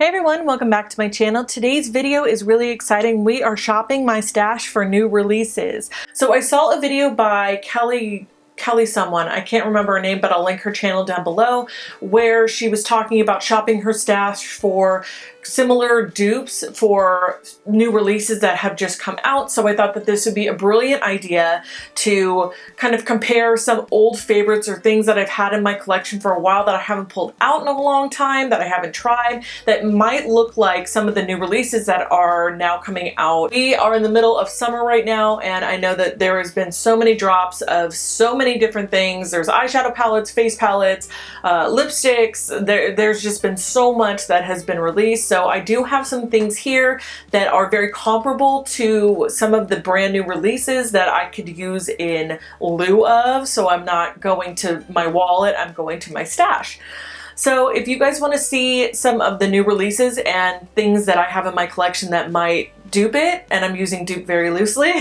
Hey everyone, welcome back to my channel. Today's video is really exciting. We are shopping my stash for new releases. So I saw a video by Kelly someone, I can't remember her name, but I'll link her channel down below, where she was talking about shopping her stash for similar dupes for new releases that have just come out. So I thought that this would be a brilliant idea to kind of compare some old favorites or things that I've had in my collection for a while that I haven't pulled out in a long time, that I haven't tried, that might look like some of the new releases that are now coming out. We are in the middle of summer right now, and I know that there has been so many drops of so many different things. There's eyeshadow palettes, face palettes, lipsticks. There's just been so much that has been released. So I do have some things here that are very comparable to some of the brand new releases that I could use in lieu of. So I'm not going to my wallet, I'm going to my stash. So if you guys want to see some of the new releases and things that I have in my collection that might dupe it, and I'm using dupe very loosely,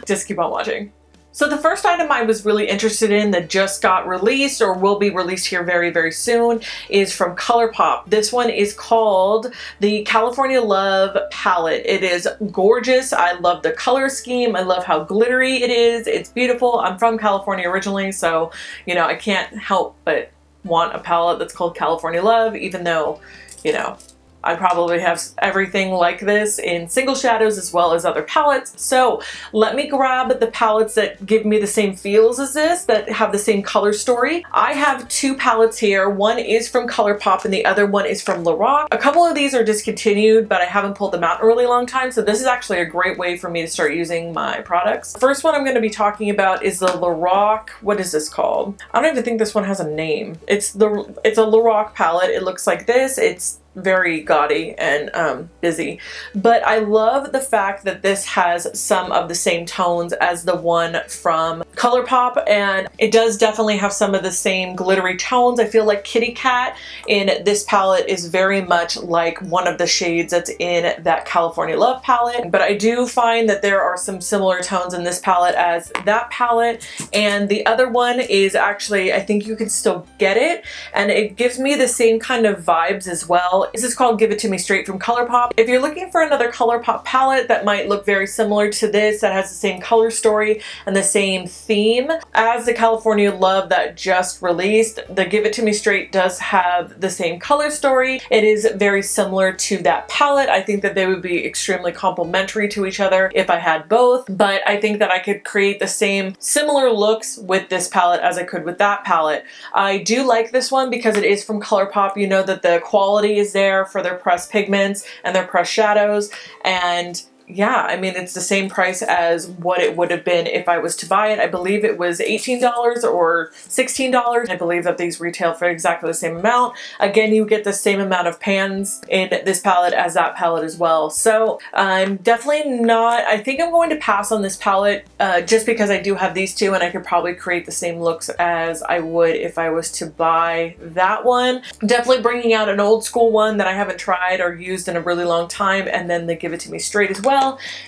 just keep on watching. So the first item I was really interested in that just got released or will be released here very, very soon is from ColourPop. This one is called the California Love palette. It is gorgeous. I love the color scheme. I love how glittery it is. It's beautiful. I'm from California originally, so, you know, I can't help but want a palette that's called California Love, even though, you know, I probably have everything like this in single shadows as well as other palettes. So let me grab the palettes that give me the same feels as this, that have the same color story. I have two palettes here. One is from ColourPop and the other one is from Lorac. A couple of these are discontinued, but I haven't pulled them out in a really long time. So this is actually a great way for me to start using my products. The first one I'm going to be talking about is the Lorac. What is this called? I don't even think this one has a name. It's a Lorac palette. It looks like this. It's very gaudy and busy, but I love the fact that this has some of the same tones as the one from ColourPop, and it does definitely have some of the same glittery tones. I feel like Kitty Cat in this palette is very much like one of the shades that's in that California Love palette, but I do find that there are some similar tones in this palette as that palette, and the other one is actually, I think you can still get it, and it gives me the same kind of vibes as well. This is called Give It To Me Straight from ColourPop. If you're looking for another ColourPop palette that might look very similar to this, that has the same color story and the same theme as the California Love that just released, the Give It To Me Straight does have the same color story. It is very similar to that palette. I think that they would be extremely complementary to each other if I had both, but I think that I could create the same similar looks with this palette as I could with that palette. I do like this one because it is from ColourPop. You know that the quality is there for their pressed pigments and their pressed shadows, and yeah, I mean, it's the same price as what it would have been if I was to buy it. I believe it was $18 or $16. I believe that these retail for exactly the same amount. Again, you get the same amount of pans in this palette as that palette as well. So I'm definitely not, I think I'm going to pass on this palette just because I do have these two and I could probably create the same looks as I would if I was to buy that one. Definitely bringing out an old school one that I haven't tried or used in a really long time, and then they Give It To Me Straight as well.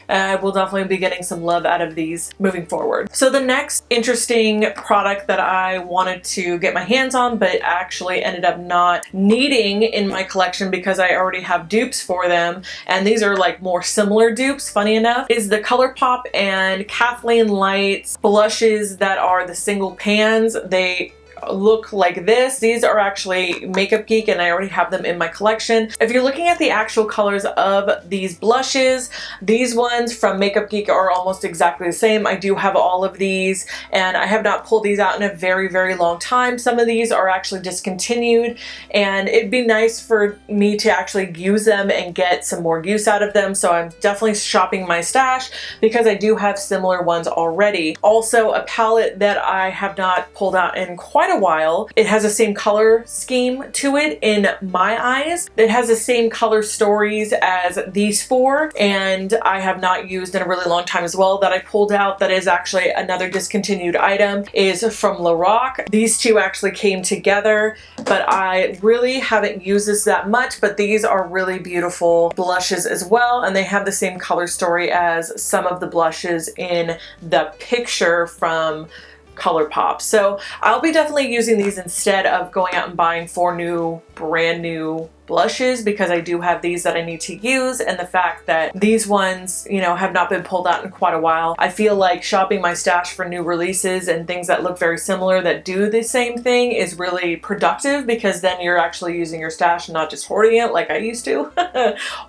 I will definitely be getting some love out of these moving forward. So the next interesting product that I wanted to get my hands on but actually ended up not needing in my collection because I already have dupes for them, and these are like more similar dupes, funny enough, is the ColourPop and Kathleen Lights blushes that are the single pans. They look like this. These are actually Makeup Geek and I already have them in my collection. If you're looking at the actual colors of these blushes, these ones from Makeup Geek are almost exactly the same. I do have all of these and I have not pulled these out in a very, very long time. Some of these are actually discontinued and it'd be nice for me to actually use them and get some more use out of them. So I'm definitely shopping my stash because I do have similar ones already. Also, a palette that I have not pulled out in quite a while. It has the same color scheme to it in my eyes. It has the same color stories as these four, and I have not used in a really long time as well, that I pulled out that is actually another discontinued item is from Lorac. These two actually came together, but I really haven't used this that much, but these are really beautiful blushes as well, and they have the same color story as some of the blushes in the picture from ColourPop. So I'll be definitely using these instead of going out and buying 4 new brand new blushes because I do have these that I need to use, and the fact that these ones, you know, have not been pulled out in quite a while. I feel like shopping my stash for new releases and things that look very similar that do the same thing is really productive, because then you're actually using your stash and not just hoarding it like I used to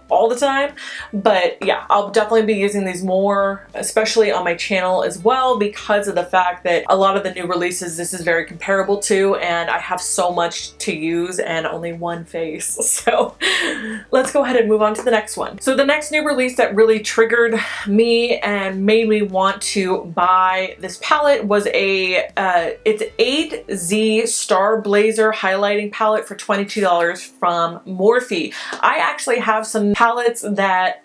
all the time. But yeah, I'll definitely be using these more, especially on my channel as well, because of the fact that a lot of the new releases this is very comparable to, and I have so much to use and only one face. So let's go ahead and move on to the next one. So the next new release that really triggered me and made me want to buy this palette was it's 8Z Star Blazer highlighting palette for $22 from Morphe. I actually have some palettes that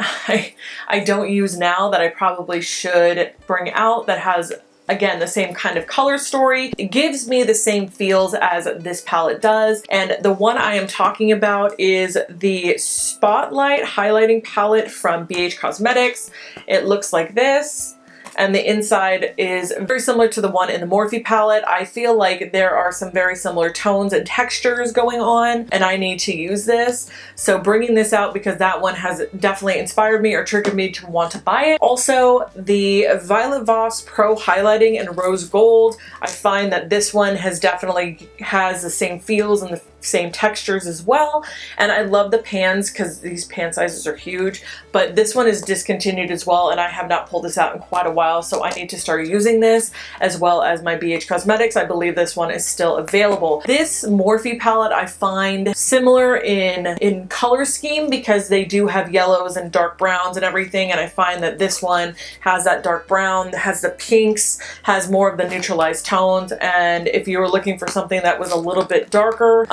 I don't use now that I probably should bring out that has, again, the same kind of color story. It gives me the same feels as this palette does. And the one I am talking about is the Spotlight Highlighting Palette from BH Cosmetics. It looks like this. And the inside is very similar to the one in the Morphe palette. I feel like there are some very similar tones and textures going on, and I need to use this. So bringing this out because that one has definitely inspired me or triggered me to want to buy it. Also, the Violet Voss Pro Highlighting in Rose Gold. I find that this one has definitely has the same feels and the same textures as well. And I love the pans because these pan sizes are huge, but this one is discontinued as well, and I have not pulled this out in quite a while, so I need to start using this, as well as my BH Cosmetics. I believe this one is still available. This Morphe palette I find similar in color scheme because they do have yellows and dark browns and everything, and I find that this one has that dark brown, has the pinks, has more of the neutralized tones, and if you were looking for something that was a little bit darker,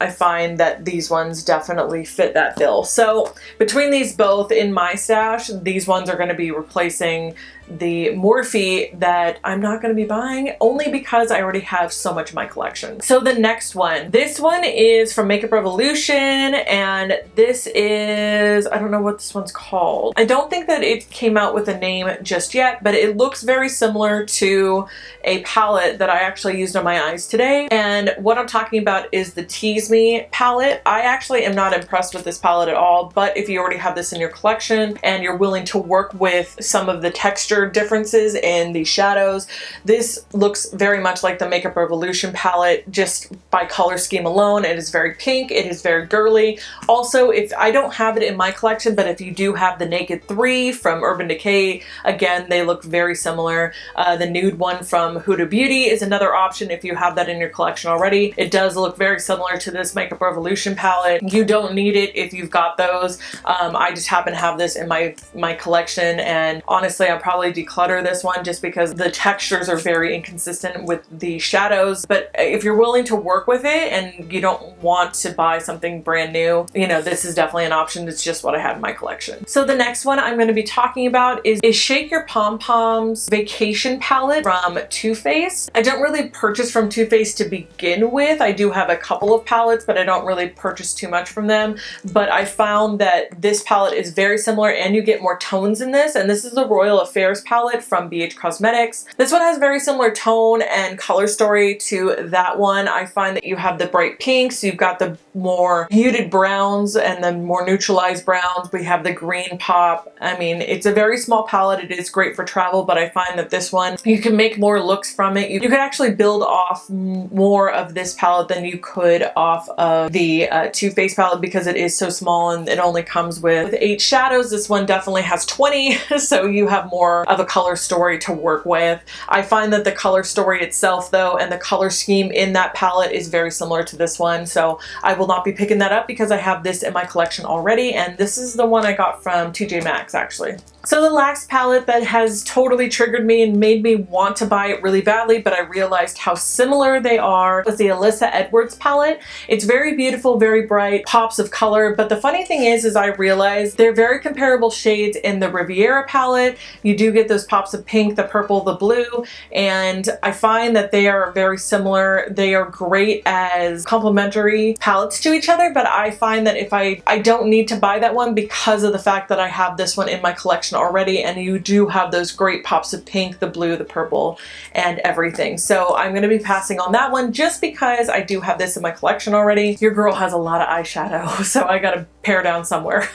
I find that these ones definitely fit that bill. So between these both in my stash, these ones are going to be replacing the Morphe that I'm not going to be buying, only because I already have so much in my collection. So the next one, this one is from Makeup Revolution, and this is, I don't know what this one's called. I don't think that it came out with a name just yet, but it looks very similar to a palette that I actually used on my eyes today. And what I'm talking about is the Tease Me palette. I actually am not impressed with this palette at all, but if you already have this in your collection and you're willing to work with some of the texture differences in the shadows, this looks very much like the Makeup Revolution palette just by color scheme alone. It is very pink, it is very girly. Also, if I don't have it in my collection, but if you do have the Naked 3 from Urban Decay, again, they look very similar. The nude one from Huda Beauty is another option if you have that in your collection already. It does look very similar to this Makeup Revolution palette. You don't need it if you've got those. I just happen to have this in my collection, and honestly, I'll probably declutter this one just because the textures are very inconsistent with the shadows. But if you're willing to work with it and you don't want to buy something brand new, you know, this is definitely an option. It's just what I have in my collection. So the next one I'm going to be talking about is Shake Your Pom Poms Vacation Palette from Too Faced. I don't really purchase from Too Faced to begin with. I do have a couple of palettes, but I don't really purchase too much from them. But I found that this palette is very similar, and you get more tones in this. And this is the Royal Affairs palette from BH Cosmetics. This one has very similar tone and color story to that one. I find that you have the bright pinks, you've got the more muted browns and the more neutralized browns. We have the green pop. I mean, it's a very small palette. It is great for travel, but I find that this one, you can make more looks from it. You can actually build off more of this palette than you could off of the Too Faced palette because it is so small and it only comes with 8 shadows. This one definitely has 20, so you have more of a color story to work with. I find that the color story itself though and the color scheme in that palette is very similar to this one, so I will not be picking that up because I have this in my collection already, and this is the one I got from TJ Maxx actually. So the last palette that has totally triggered me and made me want to buy it really badly, but I realized how similar they are, was the Alyssa Edwards palette. It's very beautiful, very bright, pops of color, but the funny thing is I realized they're very comparable shades in the Riviera palette. You do get those pops of pink, the purple, the blue, and I find that they are very similar. They are great as complementary palettes to each other, but I find that if I don't need to buy that one because of the fact that I have this one in my collection collection already, and you do have those great pops of pink, the blue, the purple, and everything. So I'm going to be passing on that one just because I do have this in my collection already. Your girl has a lot of eyeshadow, so I got to pare down somewhere.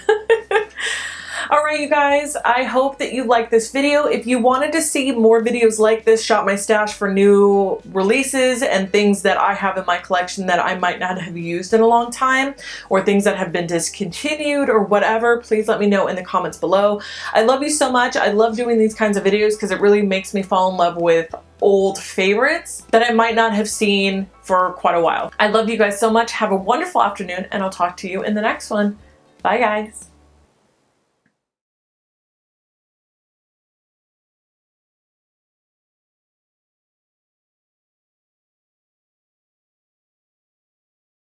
Alright you guys, I hope that you liked this video. If you wanted to see more videos like this, shop my stash for new releases and things that I have in my collection that I might not have used in a long time, or things that have been discontinued or whatever, please let me know in the comments below. I love you so much. I love doing these kinds of videos because it really makes me fall in love with old favorites that I might not have seen for quite a while. I love you guys so much. Have a wonderful afternoon, and I'll talk to you in the next one. Bye guys.